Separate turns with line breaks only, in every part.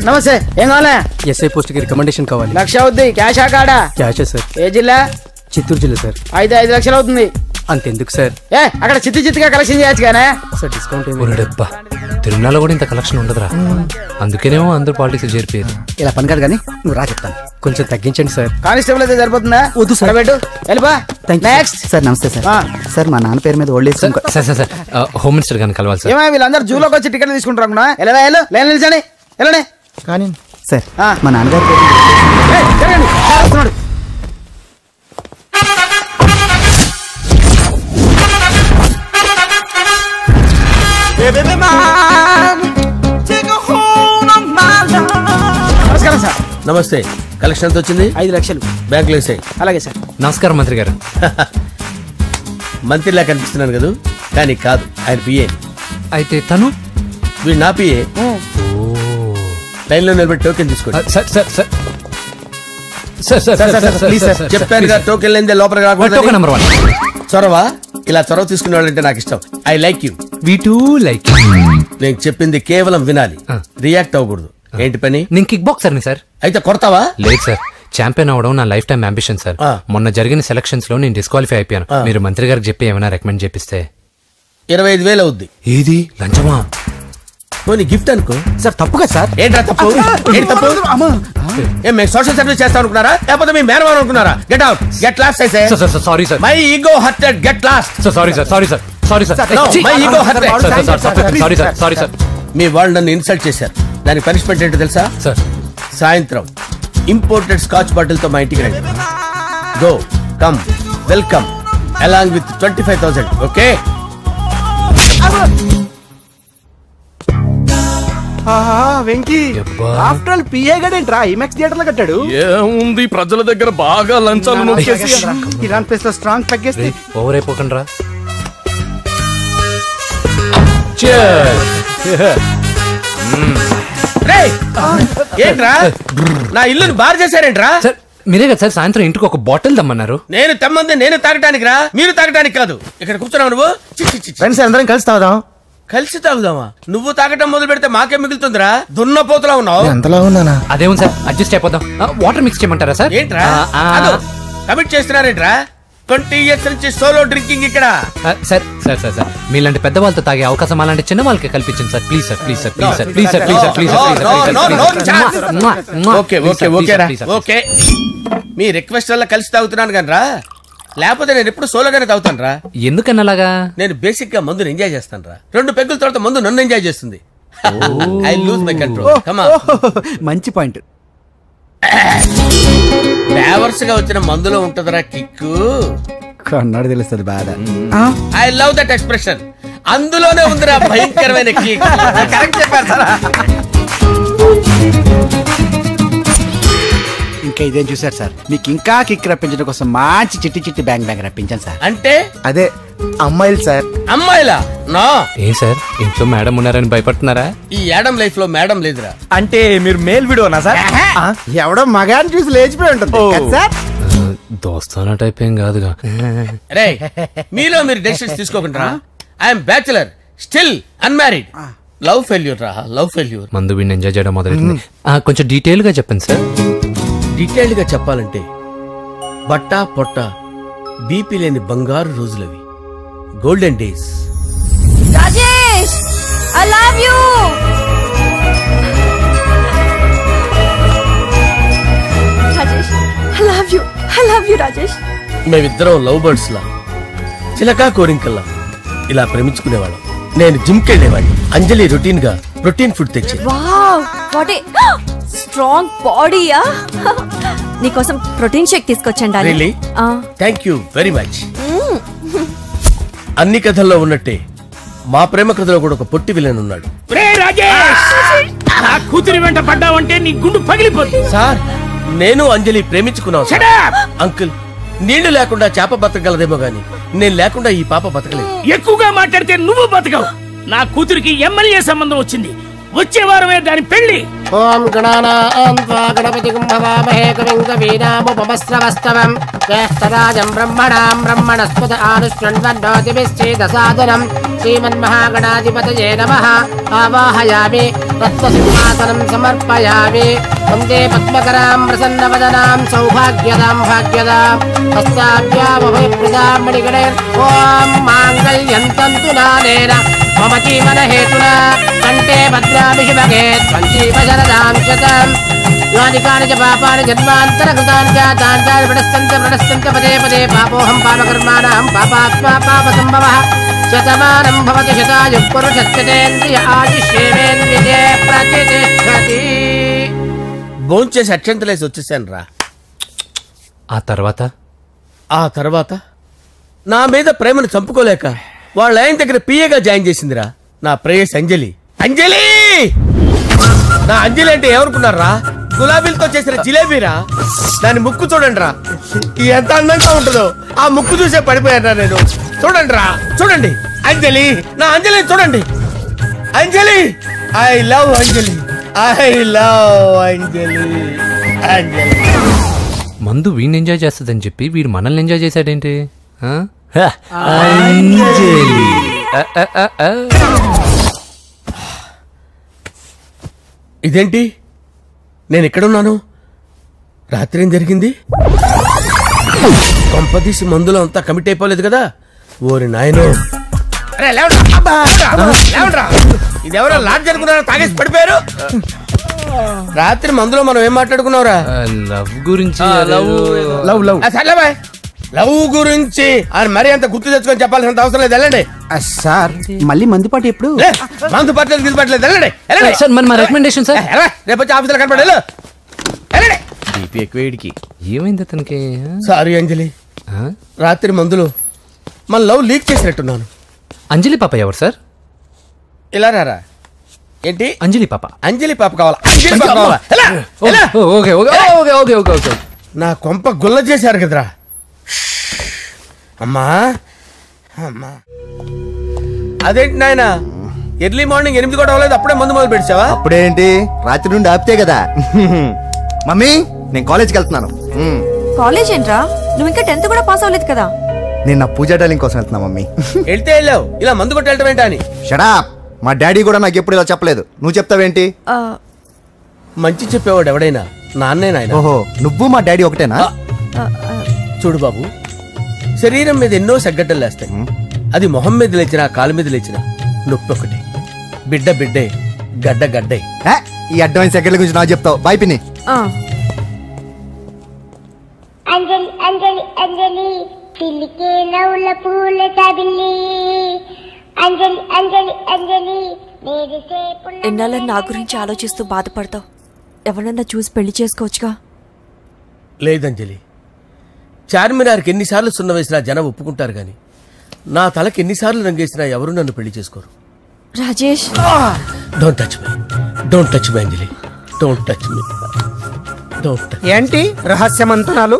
నమస్తే. ఏం కావాలా?
ఎస్ఐ పోస్ట్ కి రికమెండేషన్ కావాలి.
1,00,000 అవుద్ది. క్యాషా కాడా?
క్యాషే సార్.
ఏ జిల్లా?
చిత్తూరు జిల్లా సార్.
అయితే 5 లక్షలు అవుతుంది.
అంతెందుకు సార్?
అక్కడ చిత్తుగా కలెక్షన్ చేయొచ్చు కానీ
సార్ డిస్కౌంట్
డబ్బా తిరుమలలో కూడా ఇంత కలెక్షన్ ఉండదురా. అందుకేనేమో అందరూ పాలిటిక్స్ చేరిపోయారు.
ఇలా పని కాదు కానీ నువ్వు రా చెప్తాను. కొంచెం తగ్గించండి సార్.
కానిస్టేబుల్ అయితే సరిపోతుందా?
వద్దు సార్.
పెట్టు వెళ్ళిపా.
Next sir. నమస్తే సార్. సార్ మా నాన్న పేరు మీద old age
sir sir home minister గారిని కలవాలి సార్.
ఏమో వీళ్ళందరూ జూలోకి వచ్చి టికెట్ తీసుకుంటారు అనుకున్నా. లైన్ నిలిచండి. వెళ్ళండి
కానీ సార్ మా నాన్నగారు
వస్తున్నాడు. నమస్కారం సార్.
నమస్తే. కలెక్షన్ ఎంత వచ్చింది?
5 లక్షలు.
బ్యాంకులో వేసాయి.
అలాగే సార్.
నమస్కారం మంత్రి గారు.
మంత్రిలా కనిపిస్తున్నాను కదా, కానీ కాదు, ఆయన పిఏ.
అయితే తను
వీడు నా పిఏ. లైన్ లో నిలబెట్టి టోకెన్ తీసుకోండి. చెప్పాను కదా, టోకెన్ లేదే లోపలికి రాకూడదు. చొరవ ఇలా చొరవ తీసుకునే వాళ్ళంటే నాకు ఇష్టం. I like you.
We two like.
నేను చెప్పింది కేవలం వినాలి, రియాక్ట్ అవ్వకూడదు. ఏంటి పని?
నేను కిక్ బాక్సర్ని సార్.
అయితే కొడతావా?
లేదు సార్, ఛాంపియన్ అవడం నా లైఫ్ టైం అంబిషన్ సార్. మొన్న జరిగిన సెలక్షన్స్ లో నేను డిస్క్వాలిఫై అయిపోయాను. మీరు మంత్రి గారికి చెప్పి ఏమైనా రికమెండ్ చేపిస్తే.
25,000 అవుద్ది.
ఏది లంచమా?
పోనీ గిఫ్ట్ అనుకో
సార్. తప్పుగా సార్.
ఏంట్రా తప్పు? ఏంటి తప్పు? ఏం మేము సోషల్ సర్వీస్ చేస్తాం అనుకున్నారా, లేకపోతే మీ మేనమాన్ అనుకున్నారా? Get out, get lost. అయితే
sorry sir,
my ego hurted, get lost.
Sorry sir, sorry sir, sorry sir,
my ego hurted.
Sorry sir, sorry sir.
మీ వాళ్ళు నన్ను ఇన్సల్ట్ చేశారు. దానికి పనిష్మెంట్ ఏంటో తెలుసా?
సార్
సాయంత్రం ఇంపోర్టెడ్ స్కాచ్ బాటిల్ తో మా ఇంటికి రండి. Go come welcome along with 25,000. Okay?
Venky after all PA గడేంట్రా ఇమెక్స్ థియేటర్ లో కట్టాడు.
ఏముంది, ప్రజల దగ్గర బాగా లంచాలు నొక్కేసి
ఇరాన్ ప్లేస్ లో స్ట్రాంగ్ తగ్గేస్తే
ఓవర్ అయిపోకండి రా.
ఏంట్రా నా ఇల్లుని బార్ చేశారేంట్రా?
సార్ మీరే కదా సార్ సాయంత్రం ఇంటికి ఒక బాటిల్ దమ్మన్నారు.
నేను తెమ్మంది నేను తాగటానికి రా, మీరు తాగటానికి కాదు. ఇక్కడ కూర్చున్నావు నువ్వు.
ఫ్రెండ్స్ అందరం కలిసి తాగుదాం.
కలిసి తాగుదామా? నువ్వు తాగటం మొదలు పెడితే మాకే మిగులుతుందిరా. దున్నపోతులా ఉన్నావు.
ఎంతలా ఉన్నానా?
అదేమో సార్, అడ్జస్ట్ అయిపోదాం. వాటర్ మిక్స్ చేయమంటారా సార్?
ఏంట్రా కమిట్ చేస్తున్నారేంట్రా? 20 years నుంచి సోలో డ్రింకింగ్ ఇక్కడ.
సార్ సార్ సార్ సార్ మీలాంటి పెద్ద వాళ్ళతో తాగే అవకాశం అలాంటి చిన్న వాళ్ళకి కల్పించండి sir. Please sir, please sir, please sir, please sir, please sir, please sir.
Okay okay okay రా, ఓకే. మీ రిక్వెస్ట్ వల్ల కలిసి తాగుతున్నాను కానీ రా, లేకపోతే నేను ఎప్పుడు సోలోగానే తాగుతాను రా.
ఎందుకన్నా అలాగా?
నేను బేసిక్ గా మందుని ఎంజాయ్ చేస్తాను రా. 2 పెగ్గుల తర్వాత మందు నన్ను ఎంజాయ్ చేస్తుంది. I lose my control. Come on.
మంచి పాయింట్.
ఫ్లేవర్స్ గా వచ్చిన మందులో ఉంటదరా కిక్కు.
కన్నాడు తెలుస్తుంది బాధ.
I love that expression. అందులోనే ఉందిరా భయంకరమైన కిక్. కరెక్ట్ చెప్పారు సార్.
ఇంకా ఇదేం చూసారు సార్, మీకు ఇంకా కిక్ రప్పించడం కోసం మంచి చిట్టి చిట్టి బ్యాంగ్ బ్యాంగ్ రప్పించాను సార్.
అంటే
అదే అమ్మాయిలు సార్.
అమ్మాయిలా? నా
ఏం సార్ ఇంట్లో మేడం ఉన్నారని భయపడుతున్నారా?
ఈ యాడమ్ లైఫ్ లో మేడం లేదురా.
అంటే మీరు మేల్ వీడియోనా సార్? ఎవడో మగాన్ని చూసి లేచిపోయి ఉంటుంది సార్.
దోస్తానా టైప్ ఏం కాదుగా.
రే మీలో మీరు డెసిషన్స్ తీసుకోకుండా. I'm bachelor, still unmarried. Love failure రా, లవ్ ఫెయిల్యూర్.
మందు వీడిని ఎంజాయ్ చేయడం మొదలైంది. కొంచెం డీటెయిల్ గా చెప్పండి సార్.
డీటెయిల్డ్ గా చెప్పాలంటే బట్టా పొట్ట బీపీ లేని బంగారు రోజులవి, golden days.
Rajesh I love you. Rajesh I love you, I love you Rajesh.
మేమిద్దరం లవ్ బర్డ్స్ లా, చిలకా కోరింకల్లా ఇలా ప్రేమించుకునేవాళ్ళం. నేను జిమ్ కెళ్ళేవాడిని. అంజలి రొటీన్ గా ప్రోటీన్ ఫుడ్ తెచ్చి.
వావ్ వాట్ ఏ స్ట్రాంగ్ బాడీయా. నీకోసం ప్రోటీన్ షేక్ తీసుకొచ్చండి.
Really? Thank you very much. అన్ని కథల్లో ఉన్నట్టే మా ప్రేమ కథలో కూడా ఒక పొట్టి విలన్ ఉన్నాడు.
కూతురి వెంట పడ్డావంటే నీ గుండు పగిలిపోతుంది.
సార్ నేను అంజలి ప్రేమించుకున్నాను. అంకుల్ నీళ్లు లేకుండా చేప బతకగలదేమో గాని నేను లేకుండా ఈ పాప బతకలేదు.
ఎక్కువగా మాట్లాడితే నువ్వు బతకవు. నా కూతురికి ఎమ్మెల్యే సంబంధం వచ్చింది. వచ్చే వారమే దాని పెళ్లి.
ఓం గణానాం త్వా గణపతిం భవామహే కవిం కవీనాముపమస్రవస్తవం జ్యేష్ఠరాజం బ్రహ్మణాం బ్రహ్మణస్పత ఆనుష్ణ్వన్నోతిభిశ్చేదసాదనం శ్రీమన్మహాగణాధిపతయే నమః. ఆవాహయామి తత్వసింహాసనం సమర్పయామి. వందే పద్మకరాం ప్రసన్నవదనాం సౌభాగ్యదాం భాగ్యదాం హస్తాభ్యామభయప్రదాం మణిగణైర్. ఓం మాంగళ్యం తంతునానేన మమ జీవన హేతునా కంటే భద్రామి శుభగే త్వం జీవ శరదాం శతం. యాని కాని చ పాపాని జన్మాంతరకృతాని చ తాని ప్రణశ్యంత పదే పదే పాపోహం పాపకర్మాణం పాపాత్మా పాపసంభవః. శతమానం భవతి శతాయుః పురుషస్యేంద్రియ ఆయుష్యేంద్రియే ప్రతిష్టతి. భోంచేసి అక్షంతలేసి వచ్చేసాను రా. ఆ తర్వాత నా మీద ప్రేమను చంపుకోలేక వాళ్ళ ఆయన దగ్గర పిఏగా జాయిన్ చేసిందిరా నా ప్రేయస్ అంజలి. అంజలి నా అంజలి అంటే ఏమనుకున్నారా? గులాబీలతో చేసిన జిలేబీరా. దాని ముక్కు చూడండి రా, ఎంత అందంగా ఉంటుందో. ఆ ముక్కు చూసే పడిపోయారా నేను. చూడండి రా, చూడండి అంజలి, నా అంజలి చూడండి. Anjali, I love Anjali, I love Anjali. Anjali
మందు వీడిని ఎంజాయ్ చేస్తుందని చెప్పి వీడు మనల్ని ఎంజాయ్ చేశాడేంటి?
ఇదేంటి నేను ఎక్కడున్నాను? రాత్రి ఏం జరిగింది? కొంపదీసి మందులో అంతా కమిట్ అయిపోలేదు కదా? ఓరి నాయనో, ఇదెవరో లాడ్జ్ అనుకున్నారా? తాగేసి పడిపోయారు. రాత్రి మందులో మనం ఏం మాట్లాడుకున్నావురా?
లవ్ గురించి.
లవ్ గురించి అని మరీ అంత గుర్తు తెచ్చుకొని చెప్పాల్సినంత అవసరం లేదు. వెళ్ళండి
సార్, మళ్ళీ మందుపాటి ఎప్పుడు?
మందు పట్టలేదు గిల్లు పట్టలేదు. వెళ్ళండి
సార్, మా రికమెండేషన్ సార్.
రేపు వచ్చి ఆఫీసులో కనపడి వెళ్ళండి.
ఏమైంది అతనికి?
సారీ అంజలి, రాత్రి మందులో మన లవ్ లీక్ చేసినట్టున్నాను.
అంజలి పాప ఎవరు సార్?
ఇలా రారా. ఏంటి
అంజలి పాప?
అంజలి పాప కావాలా? అంజలి పాప కావాలా?
Okay okay okay okay okay.
నా కొంప గుల్ల చేశారు కదరా. అమ్మా అమ్మా, అదేంటి నాయన ఎర్లీ మార్నింగ్ 8 కూడా అవ్వలేదు, అప్పుడే మందు మొదలు పెట్టావా?
అప్పుడేంటి, రాత్రి నుండి ఆపితే కదా. మమ్మీ, నేను కాలేజ్కి వెళ్తున్నాను.
కాలేజ్ ఏంట్రా? నువ్వు ఇంకా 10th కూడా పాస్ అవ్వలేదు కదా.
నేను నా పూజా డాలింగ్ కోసం వెళ్తున్నా మమ్మీ.
వెళ్తే వెళ్ళావు, ఇలా మందు కొట్టి వెళ్ళటం ఏంటా అని.
షడాప్, మా డాడీ కూడా నాకు ఎప్పుడు ఇలా చెప్పలేదు. నువ్వు చెప్తావేంటి?
మంచి చెప్పేవాడు ఎవడైనా నాన్నే నాయన.
ఓహో, నువ్వు మా డాడీ ఒకటేనా?
చూడు బాబు, శరీరం మీద ఎన్నో సగ్గడ్డలు లేస్తాయి. అది మొహం మీద లేచినా కాలు మీద లేచినా నొప్పి ఒకటి. బిడ్డ బిడ్డే, గడ్డ గడ్డే.
ఈ అడ్వాన్స్ సెకండ్ల గురించి నాకు చెప్తావు. బాయ్ పిన్ని.
అంజలి అంజలి అంజలి పిల్లికే నవ్వుల పూల తబిల్లి. అంజలి అంజలి అంజలి
ఎన్నాళ్ళ నా గురించి ఆలోచిస్తూ బాధపడతావు. ఎవరన్నా చూసి పెళ్లి చేసుకోవచ్చుగా.
లేదంజలి, చార్మినార్కి ఎన్నిసార్లు సున్న వేసినా జనం ఒప్పుకుంటారు గాని నా తలకి ఎన్నిసార్లు రంగేసినా ఎవరు నన్ను పెళ్లి చేసుకోరు.
Rajesh,
don't touch me, don't touch me Anjali, don't touch me.
ఏంటి రహస్య మంత్రాలు?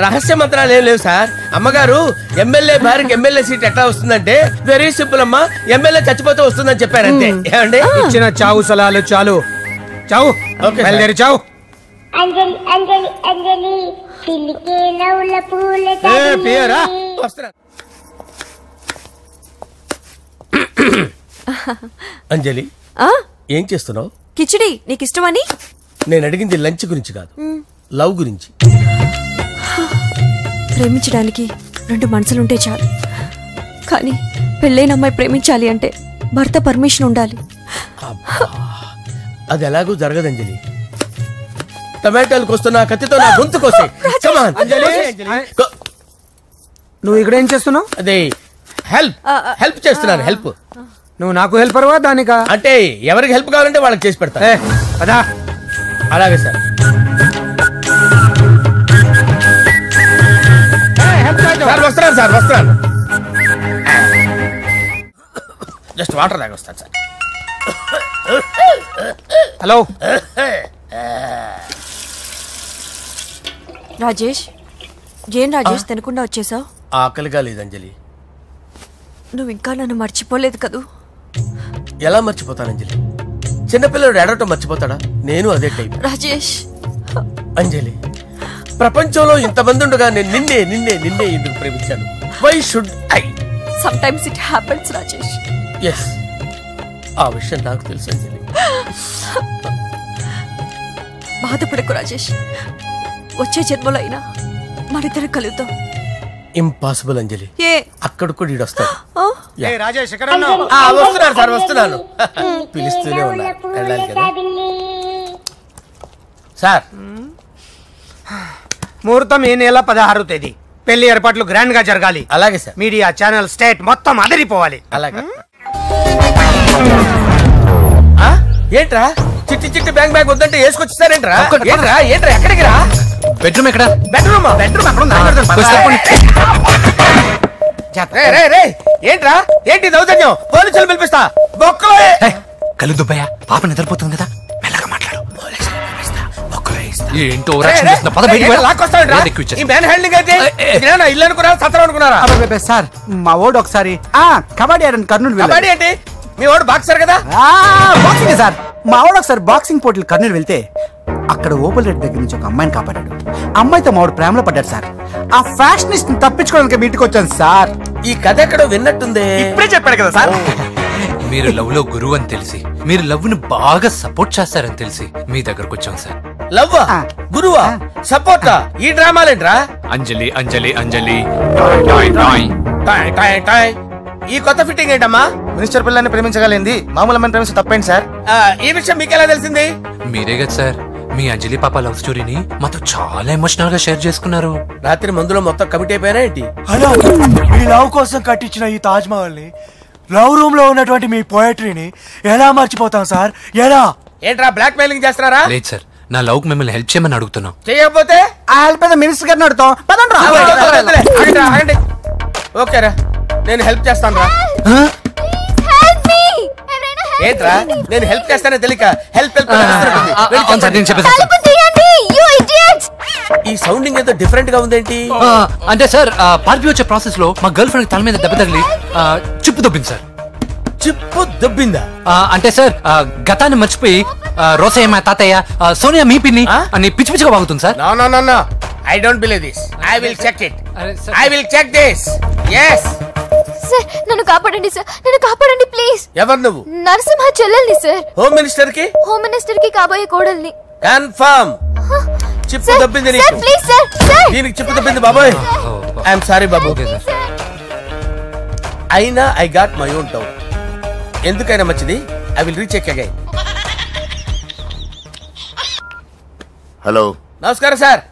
రహస్య మంత్రాలు ఏం లేవు సార్. అమ్మగారు ఎమ్మెల్యే భార్యకి ఎమ్మెల్యే సీట్ ఎట్లా వస్తుందంటే వెరీ సింపుల్ అమ్మా, ఎమ్మెల్యే చచ్చిపోతే వస్తుందని చెప్పారు అంతే. ఏమండి,
ఇచ్చిన చావు సలాలు చాలు. చావు, బయలుదేరి చావు.
అంజలి అంజలి అంజలి పిల్లికే నవ్వుల పూల తబిల్లి.
అంజలి, ఏం చేస్తున్నావు?
కిచిడి నీకు ఇష్టమని.
నేను అడిగింది లంచ్ గురించి కాదు, లవ్ గురించి.
ప్రేమించడానికి 2 మనసులుంటే చాలు, కానీ పెళ్ళైన అమ్మాయి ప్రేమించాలి అంటే భర్త పర్మిషన్ ఉండాలి.
అది ఎలాగూ జరగదంజలి. టమాటాలు కోస్తున్నా కత్తితో నా గొంతు కోసే.
నువ్వు ఇక్కడ ఏం చేస్తున్నావు?
అదే హెల్ప్ చేస్తున్నాను. హెల్ప్.
నువ్వు నాకు హెల్పర్వా దానికా?
అంటే ఎవరికి హెల్ప్ కావాలంటే వాళ్ళకి చేసి పెడతా.
అదా,
అలాగే సార్. వస్తున్నాను సార్, వస్తున్నాను. జస్ట్ వాటర్ దాకా వస్తాను సార్.
హలో
రాజేష్, ఏం రాజేష్ తినకుండా వచ్చేసావు?
ఆకలిగా లేదు అంజలి.
నువ్వు ఇంకా నన్ను మర్చిపోలేదు కదూ?
ఎలా మర్చిపోతాను అంజలి? చిన్నపిల్లడు ఏడవటం మర్చిపోతాడా? నేను అదే టైప్.
రాజేష్,
అంజలి, ప్రపంచంలో ఇంతమంది ఉండగా నేను నిన్నే నిన్నే నిన్నే ఎందుకు ప్రేమించాను? Why should I?
Sometimes it happens Rajesh.
Yes, ఆ విషయం నాకు తెలుసు అంజలి.
బాధపడకు రాజేష్, వచ్చే జన్మలో అయినా మనిద్దరం కలుద్దాం.
ఇంపాసిబుల్ అంజలి.
ఏ
అక్కడ కూడా ఈడు వస్తాడు.
రాజేష్
వస్తున్నాను సార్, వస్తున్నాను. పిలుస్తూనే ఉన్నా, వెళ్ళాలి కదా సార్.
ముహూర్తం ఈ నెల 16వ తేదీ. పెళ్లి ఏర్పాట్లు గ్రాండ్ గా జరగాలి.
అలాగే సార్.
మీడియా ఛానల్ స్టేట్ మొత్తం అదిరిపోవాలి.
అలాగే. ఏంట్రా చిట్టి చిట్టి బ్యాంక్ బ్యాగ్ వద్దంటే వేసుకొచ్చేసారేంట్రా? ఏంట్రా ఏంట్రా ఎక్కడికి రా?
బెడ్రూమ్ ఎక్కడ?
బెడ్రూమ్ అక్కడ ఏంట్రా? ఏంటి దౌర్జన్యం? పోలీసులు పిలిపిస్తా.
కళ్ళు దుబ్బయ్యా, పాప నిద్రపోతుంది కదా, మెల్లగా మాట్లాడు. ఏంటో
ఇల్లు అనుకున్నారా, సత్రం అనుకున్నారా?
సార్ మా ఓడు ఒకసారి కబడ్డీ ఆడని కర్నూలు
కబడ్డీ ఏంటి? మీ వాడు బాక్సర్ కదా?
Boxing sir. మా వాడు ఒకసారి బాక్సింగ్ పోటీలు కర్నూలు వెళ్తే అక్కడ ఓపెల్ రెడ్డి దగ్గర నుంచి ఒక అమ్మాయిని కాపాడాడు. అమ్మాయితో మా వాడు ప్రేమలో పడ్డాడు సార్. ఆ ఫ్యాషనిస్ట్ తప్పించుకోవడానికి మీ ఇంటికి వచ్చాను సార్.
ఈ కథ ఎక్కడో విన్నట్టుంది.
ఇప్పుడే చెప్పాడు కదా సార్.
మీరు లవ్ లో గురువు అని తెలిసి, మీరు లవ్ ను బాగా సపోర్ట్ చేస్తారని తెలిసి మీ దగ్గరకు వచ్చాం సార్.
లవ్వా, గురువా, సపోర్టా? ఈ డ్రామాలేంట్రా?
అంజలి అంజలి అంజలి.
ఈ కొత్త ఫిట్టింగ్ ఏంటమ్మా?
మినిస్టర్ పిల్లని ప్రేమించగలిగింది, మామూలు అమ్మని ప్రేమించి తప్పేంటి సార్?
ఈ విషయం మీకు ఎలా తెలిసింది?
మీరే కదా సార్ మీ అంజలి పాప లవ్ స్టోరీని మాతో చాలా ఎమోషనల్ గా షేర్ చేసుకున్నారు.
రాత్రి మందులో మొత్తం కమిట్ అయిపోయినా ఏంటి?
హలో, మీ లవ్ కోసం కట్టించిన ఈ తాజ్ మహల్ ని, లవ్ రూమ్ లో ఉన్నటువంటి మీ పోయట్రీని ఎలా మర్చిపోతాం సార్? ఎలా?
ఏంట్రా బ్లాక్ మెయిలింగ్ చేస్తున్నారా?
లేదు సార్, నా లవ్ కు మిమ్మల్ని హెల్ప్ చేయమని అడుగుతున్నాం.
చేయకపోతే
ఆ హెల్ప్ మినిస్టర్ గారిని అడుగుతాం.
ఆగండి. ఓకేరా, నేను హెల్ప్ చేస్తాను రా. ఏంట్రా నేను హెల్ప్ చేస్తానే తెలియక హెల్ప్ ఈ సౌండింగ్ ఏదో డిఫరెంట్ గా ఉందేంటి?
అంటే సార్ పార్టీ వచ్చే ప్రాసెస్ లో మా గర్ల్ ఫ్రెండ్ తల మీద దెబ్బ తగిలి చిప్పు దొబ్బింది సార్.
చిప్పు దొబ్బిందా?
అంటే సార్ గతాన్ని మర్చిపోయి రోసయ్య మా తాతయ్య, సోనియా మీ పిన్ని అని పిచ్చి పిచ్చిగా వాగుతుంది sir.
No I don't believe this. I will check it. I will check this. yes
sir, నన్ను కాపాడండి సార్, నన్ను కాపాడండి ప్లీజ్.
ఎవరు నువ్వు?
నరసింహ చెల్లెల్ని సార్.
హోమ్ మినిస్టర్ కి?
హోమ్ మినిస్టర్ కి కాబోయే కోడల్ని.
కన్ఫర్మ్. చిప్పు దొబ్బింది నీకు.
Sir please sir. సార్
దీనికి చిప్పు దొబ్బింది బాబోయ్. ఐఎమ్ సారీ బాబు. అయినా I got my own doubt. ఎందుకైనా మంచిది, I will recheck again.
Hello,
నమస్కారం సార్.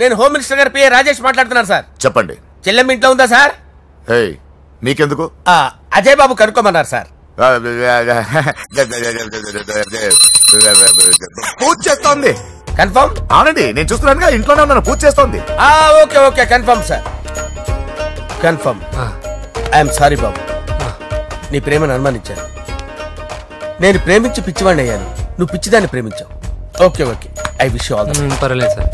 నేను హోమ్ మినిస్టర్ గారి పిఏ రాజేష్ మాట్లాడుతున్నాను సార్.
చెప్పండి.
చెల్లెమ్మ ఇంట్లో ఉందా సార్?
హే, మీకెందుకు?
అజయ్ బాబు కనుక్కోమన్నారు సార్.
పూజ చేస్తోంది.
కన్ఫర్మ్?
అవునండి, నేను చూస్తున్నానుగా, ఇంట్లోనే ఉన్నాను, పూజ చేస్తోంది.
Okay confirm sir, confirm. I'm sorry బాబు, నీ ప్రేమను అనుమానించాను. నేను ప్రేమించి పిచ్చివాడిని అయ్యాను, నువ్వు పిచ్చిదాన్ని ప్రేమించావు. Okay I wish you all the best.
పర్వాలేదు సార్.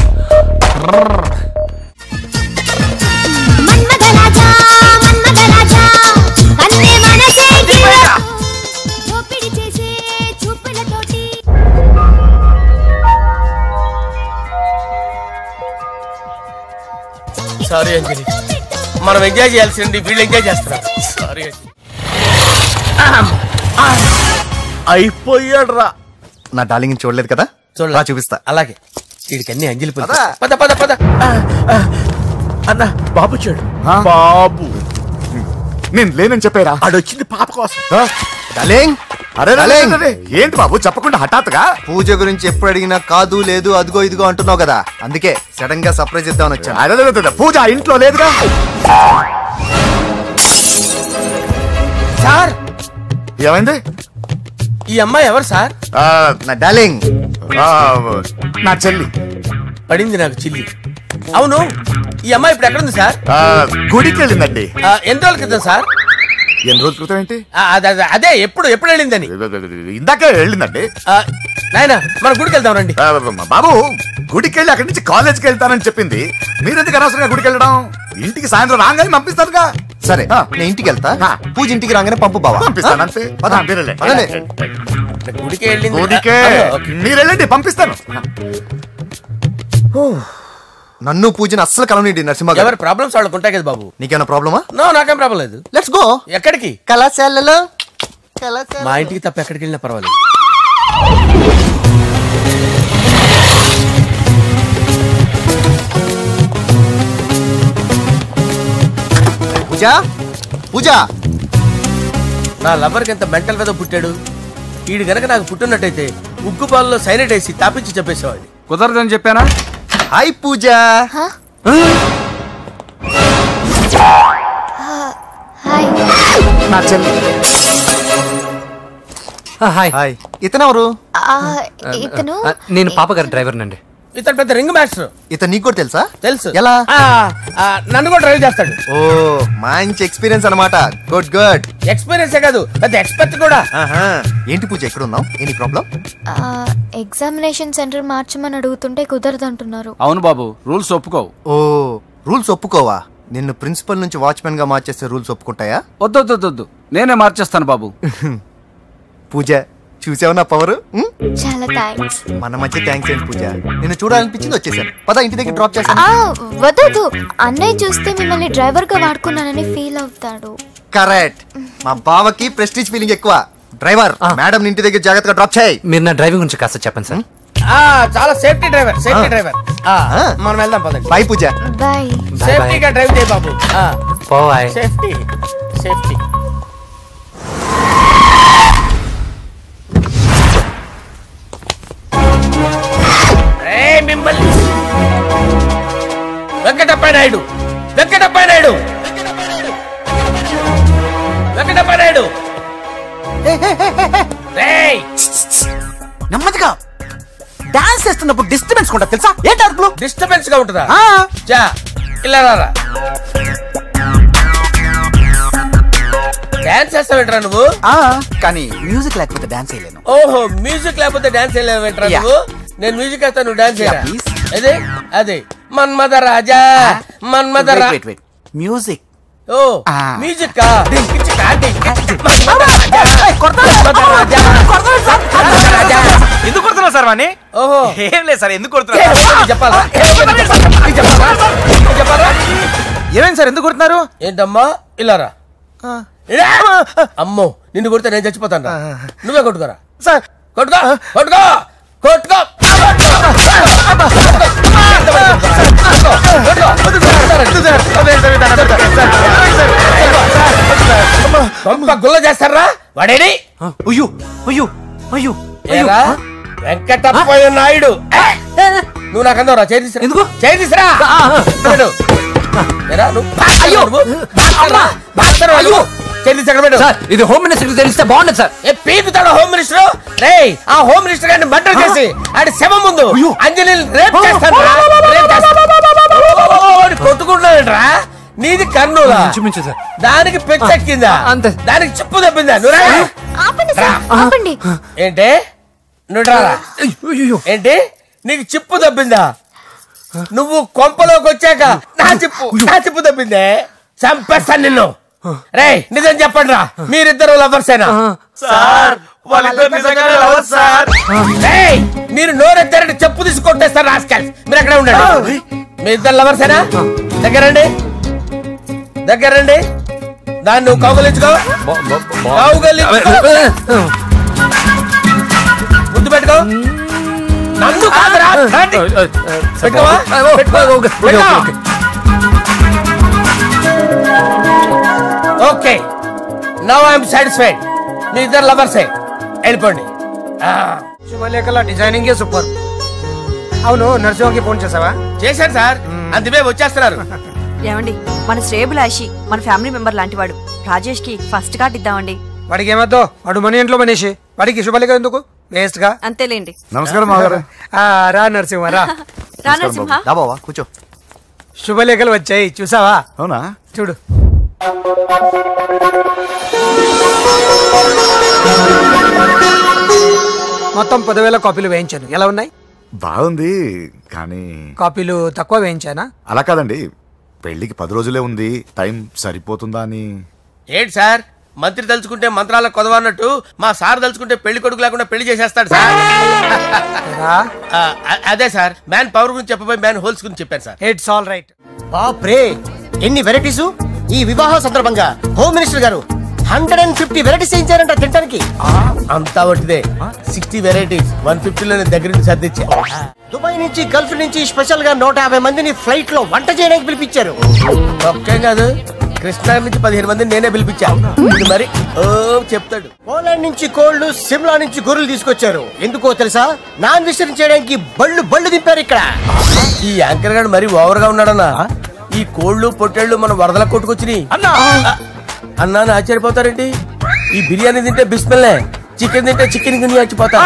సారీ అంజలి, మనం ఎంజాయ్ చేయాల్సింది వీళ్ళు ఎంజాయ్ చేస్తున్నారు. సారీ అంజలి.
అయిపోయాడు రా. నా డార్లింగ్ చూడలేదు కదా,
చూడలా,
చూపిస్తా.
అలాగే వీడికి అన్ని అంజలి పద పద పద. అన్న బాబు చూడు.
బాబు నేను లేనని చెప్పారా?
ఆడొచ్చింది పాప కోసం.
డార్లింగ్,
అరే ఏంటి బాబు చెప్పకుండా హఠాత్తుగా?
పూజ గురించి ఎప్పుడు అడిగినా కాదు లేదు అదిగో ఇదిగో అంటున్నావు కదా, అందుకే సడన్ గా సర్ప్రైజ్ ఇద్దామని వచ్చాను.
అదే పూజ ఇంట్లో లేదుగా
సార్.
ఏమైంది?
ఈ అమ్మాయి ఎవరు సార్?
నా డార్లింగ్,
నా చెల్లి.
పడింది నాకు చిల్లి. అవును, ఈ అమ్మాయి ఇప్పుడు ఎక్కడుంది సార్?
గుడికి వెళ్ళిందండి.
ఎన్ని రోజుల క్రితం సార్?
ఎన్ని రోజుల క్రితం ఏంటి?
అదే ఎప్పుడు వెళ్ళిందని.
ఇందాకే వెళ్ళిందండి.
నాయన మన గుడికి వెళ్దాం రండి.
బాబు గుడికి వెళ్ళి అక్కడి నుంచి కాలేజ్కి వెళ్తానని చెప్పింది. మీరెందుకు అనవసరంగా గుడికి వెళ్ళడం? ఇంటికి సాయంత్రం రాగానే పంపిస్తారుగా.
సరే నేను ఇంటికి వెళ్తా, పూజ ఇంటికి రాగానే పంపు బావా.
పంపిస్తాను అంతే.
అంటే గుడికి వెళ్ళింది.
గుడికే మీరు వెళ్ళండి, పంపిస్తాను.
నన్ను పూజని అస్సలు కలవనీయండి నరసింహ గారు.
ఎవరి ప్రాబ్లమ్స్ వాళ్ళకు ఉంటాయి కదా బాబు.
నీకేమైనా ప్రాబ్లమా?
నో, నాకేం ప్రాబ్లం లేదు.
Let's go.
ఎక్కడికి?
కళాశాలలో.
మా ఇంటికి తప్ప ఎక్కడికి వెళ్ళినా పర్వాలేదు.
పూజ పూజ,
నా లవర్కి ఎంత మెంటల్ మీద పుట్టాడు. వీడు గనక నాకు పుట్టినట్టయితే ఉగ్గు పాలలో సైలెంట్ వేసి తాపించి చెప్పేసేవాడిని.
కుదరదని చెప్పానా?
హాయ్ పూజ.
హాయ్.
నా చెల్లి.
హాయ్.
హాయ్. ఇతనెవరు?
ఇతను
నేను పాప గారి డ్రైవర్ నండి.
ఇతను పెద్ద రింగ్ మాస్టర్.
ఇతను నీకు కూడా తెలుసా?
తెలుసు.
ఎలా?
నన్ను కూడా డ్రైవ్ చేస్తాడు.
ఓ మంచి ఎక్స్పీరియన్స్ అన్నమాట. Good good.
ఎక్స్పీరియన్స్ కాదు, పెద్ద ఎక్స్పర్ట్ కూడా.
ఏంటి పూజ ఎక్కడ ఉన్నావు? Any problem?
ఎగ్జామినేషన్ సెంటర్ మార్చమని అడుగుతుంటే కుదరదంటున్నారు.
అవును బాబు, రూల్స్ ఒప్పుకోవు.
ఓ రూల్స్ ఒప్పుకోవా? నిన్ను ప్రిన్సిపల్ నుంచి వాచ్మెన్ గా మార్చేస్తే రూల్స్ ఒప్పుకుంటాయా?
వద్దు, నేనే మార్చేస్తాను బాబు.
పూజ చూసావు నా పవర్?
చాలా థ్యాంక్స్.
మన మధ్య థ్యాంక్స్ ఏంటి పూజ, నిన్ను చూడాలనిపించింది వచ్చేసాను. పద ఇంటి దగ్గర డ్రాప్ చేస్తాను.
వద్దు, అన్నయ్య చూస్తే మిమ్మల్ని డ్రైవర్ గా వాడుకున్నానని ఫీల్ అవుతాడు.
కరెక్ట్. మా బావకి ప్రెస్టీజ్ ఫీలింగ్ ఎక్కువ. డ్రైవర్, మేడం ఇంటి దగ్గర జాగ్రత్తగా డ్రాప్ చేయి.
మీరు నా డ్రైవింగ్ గురించి కాస్త చెప్పండి సార్.
చాలా సేఫ్టీ డ్రైవర్. మనం వెళ్దాం పదండి.
బాయ్ పూజ.
బాయ్.
సేఫ్టీగా డ్రైవ్ చేయి బాబు.
బాయ్.
Safety safety. మిమ్మల్ని వెంకటప్ప నాయుడు
నెమ్మదిగా డాన్స్ చేస్తున్నప్పుడు డిస్టర్బెన్స్ కూడా తెలుసా? ఏంటి అరుపులు?
డిస్టర్బెన్స్ గా ఉంటుందా? ఇలా రారా. డాన్స్ చేస్తావేంట్రా నువ్వు?
కానీ మ్యూజిక్ లేకపోతే డాన్స్ చేయలేను.
ఓహో, మ్యూజిక్ లేకపోతే డాన్స్ చేయలేవేంట్రా నువ్వు? నేను మ్యూజిక్ వేస్తా, నువ్వు డాన్స్ చేయరా? అదే అదే మన్మద రాజా మన్మద
మ్యూజిక్.
ఓ మ్యూజిక్
ఎందుకు కొడుతున్నావు సార్ వాణ్ణి?
ఓహో
ఏం లేదు సార్, ఎందుకు కొడుతున్నారు
చెప్పాలా?
ఏమేం సార్, ఎందుకు కొడుతున్నారు?
ఏంటమ్మా ఇలారా. అమ్మో, నిన్ను కొడితే నేను చచ్చిపోతాను. నువ్వే కొట్టుకోరా
సార్.
కొట్టుకో కొట్టుకో కొట్టుకో. గుల్ల చేస్తారా వాడేడి?
అయ్యో అయ్యో అయ్యో
వెంకటప్ప నాయుడు. నువ్వు నాకు అందవరా? చేతిరా. ఎందుకు చేతిరా?
ఇది హోమ్ మినిస్టర్ తెలిస్తే బాగుండదు సార్.
పీకుతాడు హోమ్ మినిస్టర్. రే, ఆ హోమ్ మినిస్టర్ గారిని మర్డర్ చేసి ఆడి శవం ముందు అంజలి రేప్ చేస్తాను. కొట్టుకుంటున్నాడంట్రా. నీది కర్నూలా? దానికి పెచ్చెక్కిందా? దానికి చెప్పు తప్పిందా? ఏంటి నువ్వు రారా? ఏంటి నీకు చిప్పు తప్పిందా? నువ్వు కొంపలోకి వచ్చాక నా చిప్పు తప్పిందే. చంపేస్తాను నిన్ను. రే, నిజం చెప్పండి రా, మీరిద్దరు లవర్సేనా? మీరు నోరెత్తారంటే చెప్పు తీసి కొట్టేస్తారు రాస్కల్స్. మీరు అక్కడే ఉండండి. మీ ఇద్దరు లవర్సేనా? దగ్గరండి దాన్ని నువ్వు కౌగలించుకో. ముద్దు పెట్టుకో. నన్ను కాదురా. Okay, now I'm satisfied. మీ ఇద్దరు లవర్సే, వెళ్ళిపోండి.
శుభలేఖల డిజైనింగ్ సూపర్. అవును, నరసింహకి ఫోన్ చేసావా?
చేశాను సార్, అందుకే వచ్చేస్తున్నారు.
ఏమండి, మన శ్రేయబులాషి మన ఫ్యామిలీ మెంబర్ లాంటి వాడు. రాజేష్ కి ఫస్ట్ కార్డ్ ఇద్దామండి.
వాడికి ఏమద్దో, వాడు మన ఇంట్లో మనిషి. వాడికి శుభలేఖ ఎందుకు? వేస్ట్ గా.
అంతేలేండి.
నమస్కారం మాగారు.
రా నరసింహ రా.
రా నరసింహ.
బావా కూర్చో.
శుభలేఖలు వచ్చాయి, చూసావా?
అవునా?
చూడు. మొత్తం 10,000 కాపీలు వేయించాను. ఎలా ఉన్నాయి?
బాగుంది, కానీ
కాపీలు తక్కువ వేయించానా?
అలా కాదండి, పెళ్లికి 10 రోజులే ఉంది, టైం సరిపోతుందా అని.
ఏంటి సార్, మంత్రి తలుచుకుంటే మంత్రాల కొదవన్నట్టు మా సార్ తలుచుకుంటే పెళ్లి కొడుకు లేకుండా పెళ్లి చేసేస్తాడు సార్. అదే సార్, మ్యాన్ పవర్ గురించి చెప్పబోయి మ్యాన్ హోల్స్ గురించి చెప్పాను సార్.
It's all right.
బాప్రే, ఎన్ని వెరైటీస్! ఈ వివాహ సందర్భంగా హోమ్ మినిస్టర్ గారు 150 వెరైటీస్ చేయించారంట తినడానికి.
అంతా ఒకటిదే, 60 వెరైటీస్ 150లో దగ్గర నుంచి సర్దిచ్చా.
దుబాయ్ నుంచి గల్ఫ్ నుంచి స్పెషల్ గా 150 మందిని ఫ్లైట్ లో వంట చేయడానికి పిలిపించారు.
ఒక్కేం కాదు, కృష్ణా నుంచి 15 మందిని నేనే పిలిపించా. మరి ఓ చెప్తాడు.
పోలాండ్ నుంచి కోళ్లు, సిమ్లా నుంచి గొర్రెలు తీసుకొచ్చారు. ఎందుకో తెలుసా? నాన్ విసిరింగ్ చేయడానికి బళ్ళు దింపారు ఇక్కడ.
ఈ యాంకర్ గారు మరి ఓవర్ గా ఉన్నాడన్నా. ఈ కోళ్లు పొట్టేళ్లు మన వరదల కొట్టుకొచ్చినాయి అన్నా ఆశ్చర్యపోతారేంటి? ఈ బిర్యానీ తింటే బిస్మిల్లే, చికెన్ తింటే చికెన్ గిన్నె వచ్చిపోతా.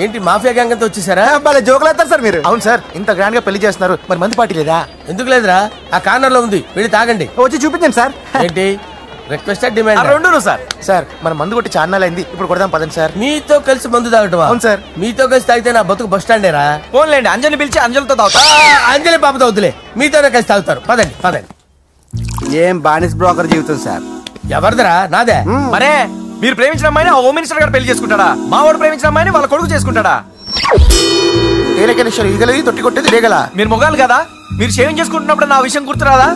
ఏంటి మాఫియా గ్యాంగ్ అంతా వచ్చేసారా?
జోకులు వేస్తారు సార్ మీరు. అవును సార్, ఇంత గ్రాండ్ గా పెళ్లి చేస్తున్నారు, మరి మంది పార్టీ లేదా?
ఎందుకు లేదురా, ఆ కార్నర్ లో ఉంది, వెళ్ళి తాగండి.
వచ్చి చూపించండి సార్.
ఏంటి రిక్వెస్ట్ డిమాండ్?
రెండు సార్. సార్ మన మందు కొట్టి ఛానల్ అయింది, ఇప్పుడు కొడదాం పదండి సార్.
మీతో కలిసి మందు తాగటం?
అవును సార్.
మీతో కలిసి తాగితే నా బతుకు బస్ స్టాండేరా?
పోన్లేండి, అంజలి పిలిచి అంజలితో తాగుతా.
అంజలి పాపతో వద్దులే, మీతోనే కలిసి తాగుతారు. పదండి.
ఏం బానిస్ బ్రోకర్ జీవితం సార్.
ఎవరిదరా? నాదే.
మరే మీరు ప్రేమించిన అమ్మాయిని హోమ్ మినిస్టర్ గారు పెళ్లి చేసుకుంటాడా? మా వాడు ప్రేమించిన అమ్మాయిని వాళ్ళ కొడుకు చేసుకుంటాడా?
ఈగలది తొట్టి కొట్టేది రేగల.
మీరు మొగాలు కదా, మీరు షేవింగ్ చేసుకుంటున్నప్పుడు నా విషయం గుర్తురాదా?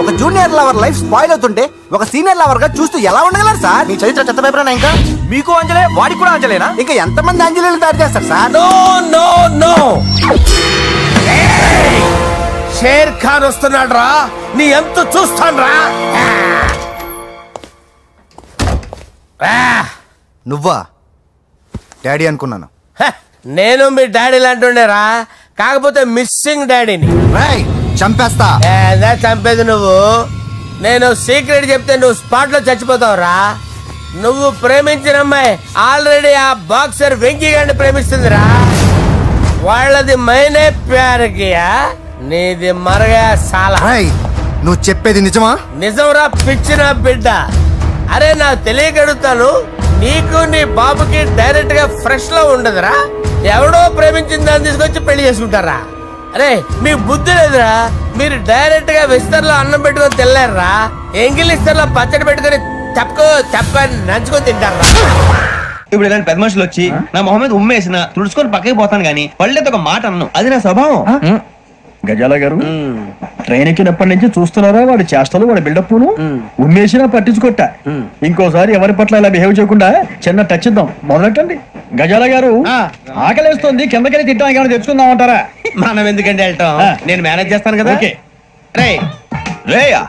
ఒక జూనియర్ లవర్ లైఫ్ స్పాయిల్ అవుతుంటే ఒక సీనియర్ లవర్ గా చూస్తూ ఎలా ఉండగలరు సార్?
మీ చరిత్ర చెత్త పేపరేనా? ఇంకా
మీకు అంజలే, వాడికి కూడా అంజలేనా?
ఇంకా ఎంతమంది అంజలీలు తయారు చేస్తారు సార్?
నో షేర్ ఖాన్ వస్తున్నాడు రా, నీ ఎంత చూస్తాను రా.
నువ్వా? డాడీ అనుకున్నాను.
నేను మీ డాడీ లాంటి రా, కాకపోతే మిస్సింగ్ డాడీని.
చంపేస్తా.
చంపేది నువ్వు. నేను సీక్రెట్ చెప్తే నువ్వు స్పాట్ లో చచ్చిపోతావు రా. నువ్వు ప్రేమించిన అమ్మాయి ఆల్రెడీ ఆ బాక్సర్ వెంకీ గారిని ప్రేమిస్తుందిరా. వాళ్ళది మైనే ప్యార్ కియా, నీది మరగా సాలా.
నువ్వు చెప్పేది నిజమా?
నిజంరా పిచ్చిన బిడ్డ. అరే నాకు తెలియగడుగుతాను, నీకు నీ బాబుకి డైరెక్ట్ గా ఫ్రెష్ లో ఉండదురా. ఎవడో ప్రేమించిన దాన్ని తీసుకొచ్చి పెళ్లి చేసుకుంటారా? అరే మీ బుద్ధి లేదురా. మీరు డైరెక్ట్ గా విస్తర్లో అన్నం పెట్టుకొని తినలేరురా. ఎంగిల్ ఇస్తర్లో పచ్చడి పెట్టుకొని తప్పని నంచుకొని తింటారా?
ఇప్పుడు ఇలాంటి పెద్ద మనుషులు వచ్చి నా మొహం మీద ఉమ్మేసిన తుడుచుకొని పక్కకి పోతాను గానీ పళ్ళేతో ఒక మాట అన్ను, అది నా స్వభావం.
గజాల గారు ట్రైన్ ఎక్కినప్పటి నుంచి చూస్తున్నారా వాడి చేష్టలు, వాడి బిల్డప్ ఉమ్మేసినా పట్టించుకోట. ఇంకోసారి ఎవరి పట్ల ఇలా బిహేవ్ చేయకుండా చిన్న టచ్ ఇద్దాం, మొదలెట్టండి. గజాల గారు ఆకలేస్తుంది, కిందకెళ్ళి తిట్టడానికి ఏమైనా తెచ్చుకుందాం అంటారా?
మనం ఎందుకంటే వెళ్తాం, నేను మేనేజ్ చేస్తాను కదా.
రేయా